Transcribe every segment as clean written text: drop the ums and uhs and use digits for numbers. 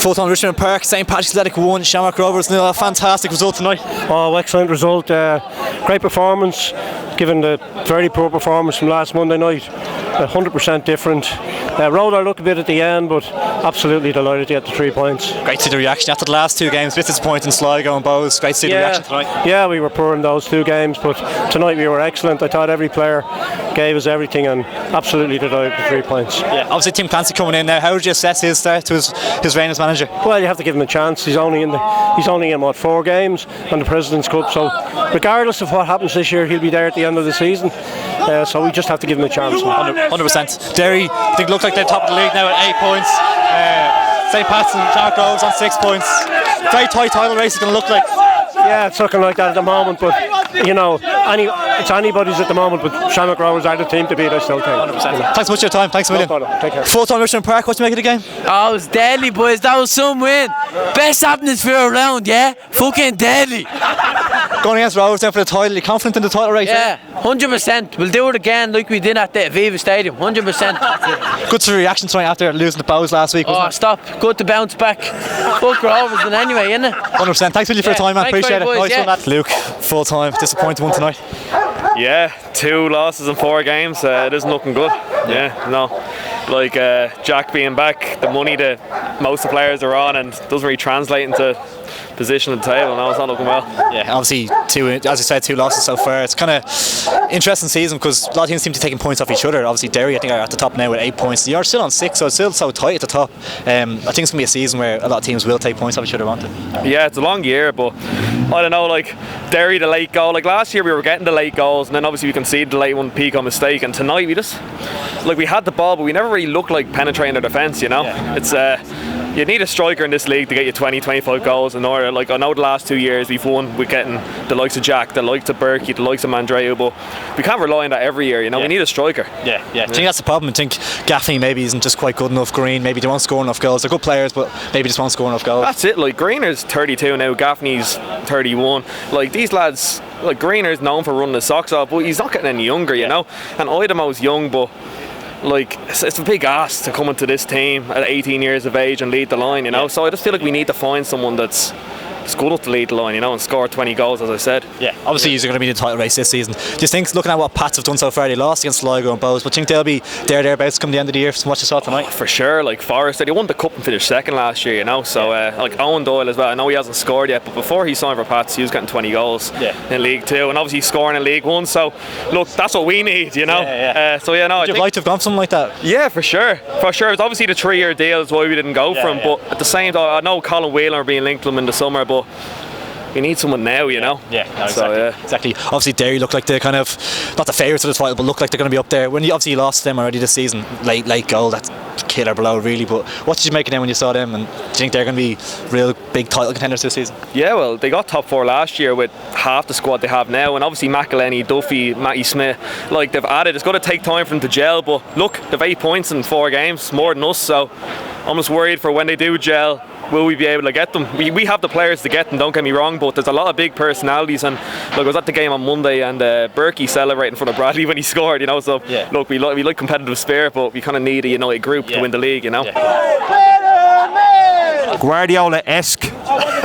Full-time Richmond Park, St. Patrick's Athletic 1, Shamrock Rovers 0. A fantastic result tonight. Oh, excellent result. Great performance, given the very poor performance from last Monday night. 100% different. Rode our luck a bit at the end, but absolutely delighted to get the 3 points. Great to see the reaction after the last two games. A bit disappointing, Sligo and Bows. Great to see the reaction tonight. Yeah, we were poor in those two games, but tonight we were excellent. I thought every player gave us everything, and absolutely delighted with the 3 points. Yeah, obviously Tim Clancy coming in now. How would you assess his start to his reign as manager? Well, you have to give him a chance. He's only in what, 4 games on the President's Cup, so regardless of what happens this year, he'll be there at the end of the season. So we just have to give him a chance. 100%. Derry, I think, look like they're top of the league now at 8 points. St. Pat's and Shamrock Rovers on 6 points. Very tight title race is going to look like. Yeah, it's looking like that at the moment, but you know, it's anybody's at the moment, but Shamrock Rovers are the team to beat, I still think. 100%. Thanks so much for your time. Thanks a million. Take care. Full-time Richmond Park, what do you make of the game? Oh, it was deadly, boys. That was some win. Best atmosphere around, yeah? Fucking deadly. Going against Rovers down for the title, you confident in the title race? Yeah, 100%. We'll do it again like we did at the Aviva Stadium, 100%. Good to the reaction tonight after losing the Bows last week. Oh, stop. Good to bounce back. Fuck Rovers and anyway, innit? 100%. Thanks for your time, man. Appreciate it. Boys, nice one, Luke, full-time, disappointing one tonight. Yeah, 2 losses in 4 games. It isn't looking good. Yeah, no. Like Jack being back, the money that most of the players are on, and doesn't really translate into position at the table. No, it's not looking well. Yeah, obviously, as you said, 2 losses so far. It's kind of interesting season because a lot of teams seem to be taking points off each other. Obviously, Derry, I think, are at the top now with 8 points. You're still on 6, so it's still so tight at the top. I think it's going to be a season where a lot of teams will take points off each other, won't it? Yeah, it's a long year, but I don't know, like Derry, the late goal. Like last year, we were getting the late goals, and then obviously we conceded the late one, Pico mistake. And tonight, we had the ball, but we never really looked like penetrating the defence, you know? Yeah. It's you need a striker in this league to get you 20-25 goals in order. Like, I know the last 2 years we've won with getting the likes of Jack, the likes of Berkey, the likes of Mandreu, but we can't rely on that every year, you know. We need a striker. Yeah. I think that's the problem. I think Gaffney maybe isn't just quite good enough. Green, maybe they won't score enough goals. They're good players, but maybe just won't score enough goals. That's it. Like, Greener's 32 now, Gaffney's 31. Like, these lads, like Greener's known for running his socks off, but he's not getting any younger, you know. And Idamo's young, but like, it's a big ask to come into this team at 18 years of age and lead the line, you know. So I just feel like we need to find someone that's good enough to lead the line, you know, and score 20 goals, as I said. Yeah, obviously you're going to be in the title race this season. Do you think, looking at what Pats have done so far, they lost against Sligo and Bows, but do you think they'll be thereabouts come the end of the year from what you saw tonight? For sure. Like Forrest, they won the cup and finished second last year, you know. So like Owen Doyle as well, I know he hasn't scored yet, but before he signed for Pats he was getting 20 goals in League 2, and obviously scoring in League 1. So look, that's what we need, you know. So yeah, no, would you like to have gone something like that? Yeah, for sure. It's obviously the 3-year deal is why we didn't go for him, but at the same time, I know Colin Whelan are being linked to him in the summer, but we need someone now, you know. Exactly. Obviously, Derry look like they're kind of not the favourites of the title, but look like they're going to be up there. When you obviously lost them already this season, late goal, that's killer blow really. But what did you make of them when you saw them? And do you think they're going to be real big title contenders this season? Yeah, well, they got top 4 last year with half the squad they have now, and obviously McElhenney, Duffy, Matty Smith, like they've added. It's going to take time for them to gel, but look, they've 8 points in 4 games, more than us. So I'm just worried for when they do gel, will we be able to get them? We have the players to get them, don't get me wrong, but there's a lot of big personalities, and look, I was at the game on Monday and Berkey celebrating in front of Bradley when he scored, you know. So look, we like competitive spirit, but we kind of need a united group to win the league, you know. Guardiola-esque.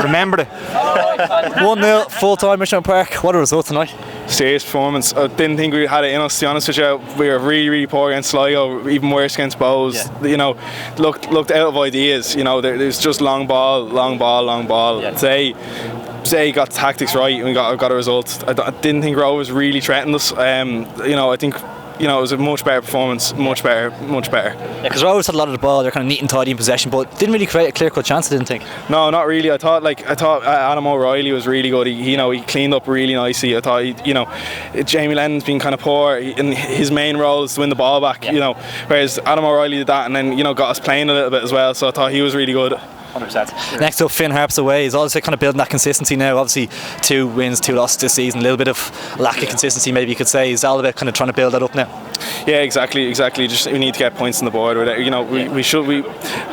Remember it. 1-0 full-time Richmond Park. What a result tonight. Serious performance. I didn't think we had it in us, to be honest with you. We were really poor against Sligo, even worse against Bows. You know, looked out of ideas. You know, there's just long ball. Say got tactics right and we got a result. I didn't think Rovers really threatened us. You know, I think, you know, it was a much better performance, much better. Yeah, because Rovers had a lot of the ball, they're kind of neat and tidy in possession, but didn't really create a clear-cut chance, I didn't think. No, not really. I thought Adam O'Reilly was really good. He cleaned up really nicely. I thought, Jamie Lennon's been kind of poor, and his main role is to win the ball back, you know, whereas Adam O'Reilly did that and then, you know, got us playing a little bit as well, so I thought he was really good. 100%. Next up, Finn Harps away. He's also kind of building that consistency now. Obviously, 2 wins, 2 losses this season. A little bit of lack of consistency, maybe you could say. Is Alba kind of trying to build that up now? Yeah, exactly. Just we need to get points on the board. We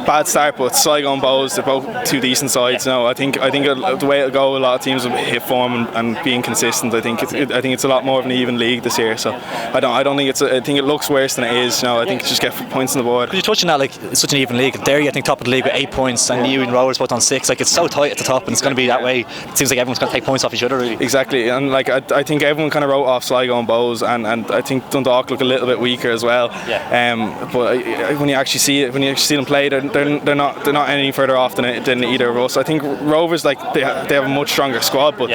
bad start, but Sligo and Bows, they're both two decent sides. I think the way it'll go, a lot of teams will hit form and being consistent. I think it's a lot more of an even league this year. So I don't think I think it looks worse than it is. I think just get points on the board. Could you touch on that? Like, it's such an even league. Derry, I think, top of the league with 8 points, and you and Rovers both on 6. Like, it's so tight at the top, and it's going to be that way. It seems like everyone's going to take points off each other, really. Exactly, and like I think everyone kind of wrote off Sligo and Bows, and I think Dundalk look a little bit weaker as well. But when you actually see them play, they're not any further off than either of us. I think Rovers, like, they have a much stronger squad, but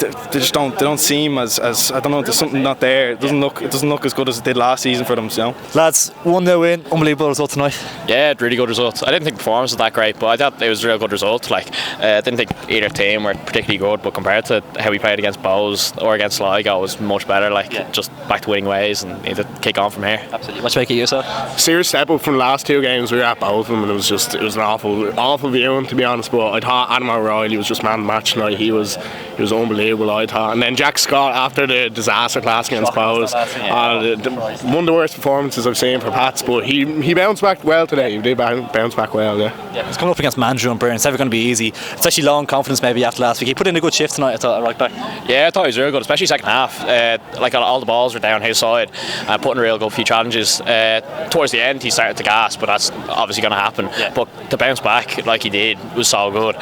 they just don't seem as I don't know. There's something not there. It doesn't look as good as it did last season for them. Lads, 1-0 win, unbelievable result tonight. Yeah, really good result. I didn't think the performance was that great, but I thought it was a real good result. Like, I didn't think either team were particularly good, but compared to how we played against Bows or against Sligo, it was much better. Like, just back to winning ways and need to kick on from here. Absolutely. What do you make of yourself? Serious step up from the last 2 games. We were at both of them, and it was an awful viewing, to be honest. But I thought Adam O'Reilly was just man of the match tonight. He was unbelievable, I thought. And then Jack Scott, after the disaster class against Bows, one of the worst performances I've seen for Pats, but he bounced back well today. He did bounce back well, yeah. It's coming up against Mandrew and Byrne. It's never going to be easy. It's actually low on confidence maybe after last week. He put in a good shift tonight, I thought, right back. Yeah, I thought he was real good, especially second half. Like, all the balls were down his side, putting a real good few challenges. Towards the end, he started to gas, but that's obviously going to happen. But to bounce back like he did was so good.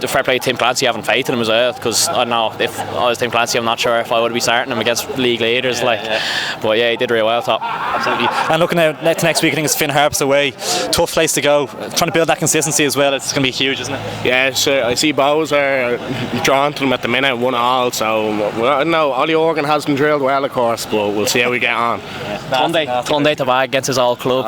The fair play to Tim Clancy, having faith in him as well, because I don't know, if I was Tim Clancy, I'm not sure if I would be starting him against league leaders. But yeah, he did real well, I thought. Absolutely. And looking out next week, I think it's Finn Harps away. Tough place to go. Trying to build that consistency as well. It's going to be huge, isn't it? Yeah, so I see Bows are drawn to them at the minute, 1-1. So I don't know. Ollie Organ has been drilled well, of course, but we'll see how we get on. Tunde to bag against his old club.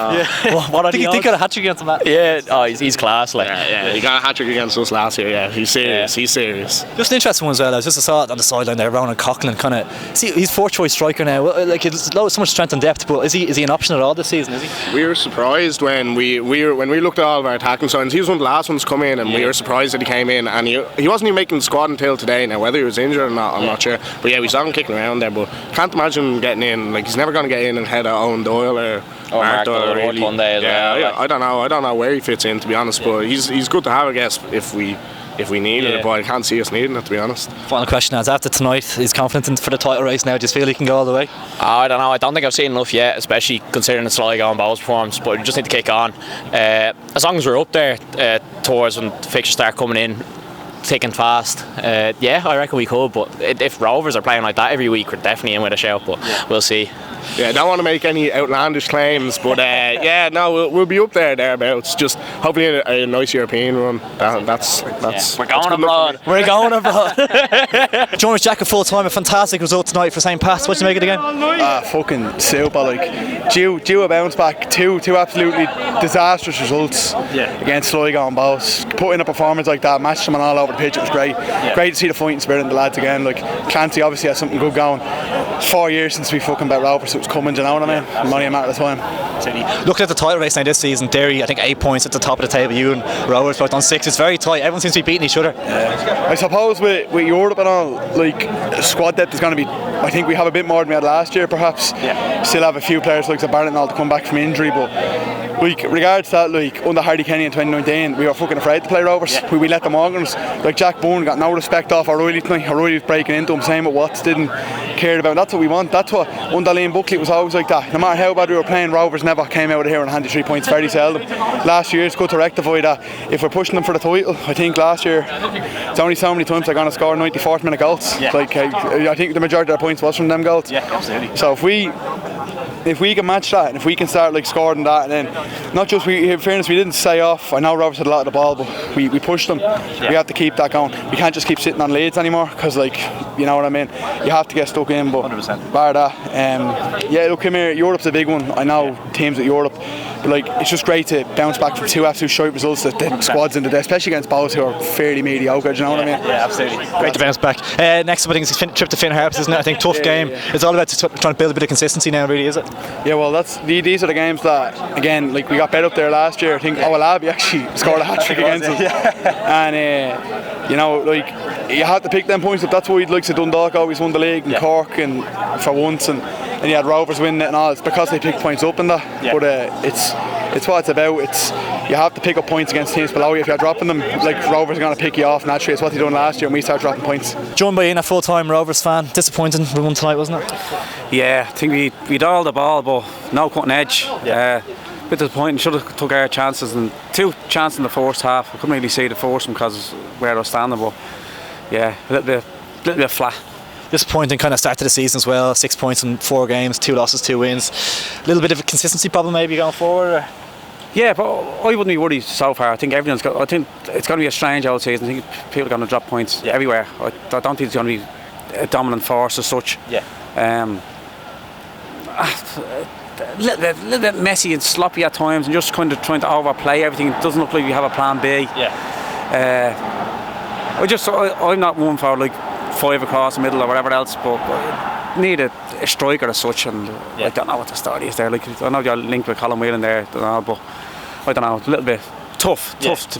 What are you think got a hat-trick against him, Matt? Yeah, he's class. Like. Yeah, he got a hat-trick against us last year. Yeah, he's serious. He's serious. Just an interesting one as well. I just saw it on the sideline there, Ronan Coughlin. Kind of, see, he's 4th choice striker now. Like, it's so much strength and depth, but is he an option at all this season? Is he? We were surprised when we looked at all of our attacking signs. He was one of the last ones to come in, and we were surprised that he came in. And he wasn't even making the squad until today. Now, whether he was injured or not, I'm not sure. But yeah, we saw him kicking around there. But can't imagine him getting in. Like, he's never going to get in and head of Owen Doyle or Mark Doyle. Really. One day as well. I don't know where he fits in, to be honest. But he's good to have, I guess, if we needed it, but I can't see us needing it, to be honest. Final question is, after tonight, he's confident for the title race now. Do you feel he can go all the way? I don't know. I don't think I've seen enough yet, especially considering the Sligo and Bows performance, but we just need to kick on. As long as we're up there towards when the fixtures start coming in thick and fast, I reckon we could, but if Rovers are playing like that every week, we're definitely in with a shout, but we'll see. Yeah, I don't want to make any outlandish claims, but we'll be up thereabouts. Just hopefully a nice European run. We're going abroad. We're going abroad. Jonas Jack, full time, a fantastic result tonight for St. Pat's. What do you make of the game? Fucking super. Like, due a bounce back. Two absolutely disastrous results against Sligo and Bows. Put in a performance like that, matched them on all over the pitch. It was great. Great to see the fighting spirit in the lads again. Like, Clancy obviously has something good going. It's 4 years since we fucking bet Rovers. It was coming, you know what I mean? It's only a matter of time. Looking at the title race now this season, Derry, I think 8 points at the top of the table. You and Rovers both on 6. It's very tight. Everyone seems to be beating each other. I suppose with Europe and all, like, squad depth is going to be. I think we have a bit more than we had last year, perhaps. Still have a few players like Barrett and all to come back from injury, but like, regards to that, like, under Hardy Kenny in 2019, we were fucking afraid to play Rovers. We let them on us. Like, Jack Bourne got no respect off O'Reilly tonight. O'Reilly was breaking into him, saying what Watts didn't care about. That's what we want. That's what under Liam Buckley was always like that. No matter how bad we were playing, Rovers never came out of here and handed 3 points. Very seldom. Last year it's good to rectify that. If we're pushing them for the title, I think last year it's only so many times they're going to score 94th minute goals. Like, I think the majority of their points was from them goals. So if we can match that, and if we can start like scoring that, and then not just in fairness, we didn't stay off. I know Rovers had a lot of the ball, but we pushed them. We have to keep that going. We can't just keep sitting on leads anymore, because, like, you know what I mean, you have to get stuck in. But 100%. Bar that, look, come here, Europe's a big one. I know teams at Europe, but like, it's just great to bounce back from 2 absolute shite results that the squads in the day, especially against Bows, who are fairly mediocre. Do you know what I mean? Yeah, absolutely. Great to bounce back. Next up, I think, is trip to Finn Harps, isn't it? I think tough game. It's all about trying to build a bit of consistency now, really, is it? Yeah, well, these are the games that, again, like, we got bet up there last year. I think Owalabi actually scored a hat-trick against us. And, you know, like, you have to pick them points up. That's why, like, Dundalk always won the league, and Cork, and for once, and and you had Rovers winning it and all. It's because they pick points up in that. But it's what it's about. It's you have to pick up points against teams below you. If you're dropping them, like Rovers are going to pick you off naturally. It's what they done last year when we started dropping points. Joined by Ian, a full-time Rovers fan. Disappointing we won tonight, wasn't it? Yeah, I think we dialed the ball, but no cutting edge. Bit disappointing. Should have took our chances, and 2 chances in the first half. I couldn't really see the first one because where I was standing, but yeah, a little bit flat. Disappointing kind of start to the season as well. 6 points in 4 games, 2 losses, 2 wins. A little bit of a consistency problem maybe going forward. Or? Yeah, but I wouldn't be worried so far. I think I think it's going to be a strange old season. I think people are going to drop points everywhere. I don't think it's going to be a dominant force as such. Yeah. A little bit messy and sloppy at times, and just kind of trying to overplay everything. It doesn't look like we have a plan B. Yeah. I'm not one for like 5 across the middle or whatever else, but I need a striker as such, and I don't know what the story is there. Like I know you're linked with Colin Whelan there, but I don't know. It's a little bit tough to say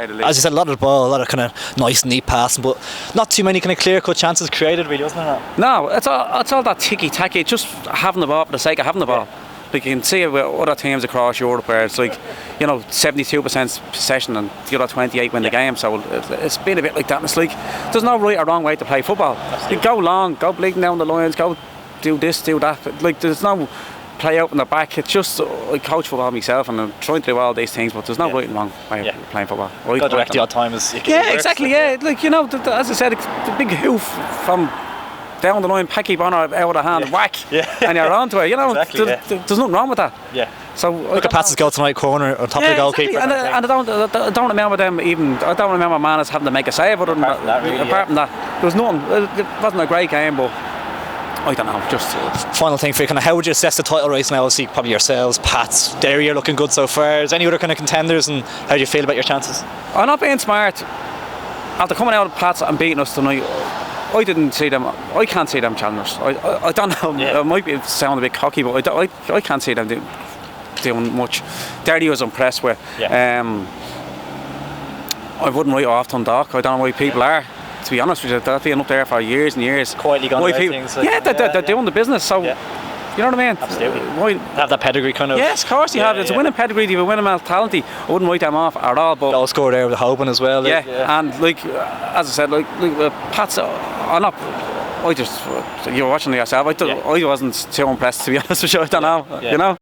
the least. As you said, a lot of the ball, a lot of kind of nice, neat passing, but not too many kind of clear-cut chances created, really, wasn't there? No, it's all that ticky-tacky, just having the ball for the sake of having the ball. Like you can see it with other teams across Europe where it's like, 72% possession and the other 28 win the game. So it's been a bit like that. And it's like there's no right or wrong way to play football. You go long, go bleeding down the lines, go do this, do that. Like there's no play out in the back. It's just I coach football myself and I'm trying to do all these things, but there's no right and wrong way of playing football. Go direct the odd time as exactly. Yeah, like as I said, the big hoof from down the line, Packy Bonner out of the hand, whack, and you're onto it. Exactly, there's nothing wrong with that. Yeah. So look at Pat's goal tonight, corner on top of the goalkeeper. Exactly. And I don't remember them even. I don't remember Manas having to make a save. Apart from that, there was nothing. It wasn't a great game, but I don't know. Just final thing for you, kind of how would you assess the title race now? Obviously, probably yourselves, Pats, Derry are looking good so far. Is any other kind of contenders, and how do you feel about your chances? I'm not being smart. After coming out of Pats and beating us tonight, I didn't see them. I can't see them challengers. I don't know. It might be sound a bit cocky, but I can't see them doing much. Derry was impressed with. I wouldn't write off Dundalk. I don't know why people are. To be honest with you, they've been up there for years and years. Quietly gone about things. They're doing the business. So. You know what I mean? Absolutely. Why have that pedigree kind of? Yes, of course you have. It's a winning pedigree. You have a winning mentality. I wouldn't write them off at all. But goal score there with Hoban as well. And as I said, like Pat's, I'm not. You were watching it yourself. I wasn't too impressed, to be honest with you. I don't know. You know.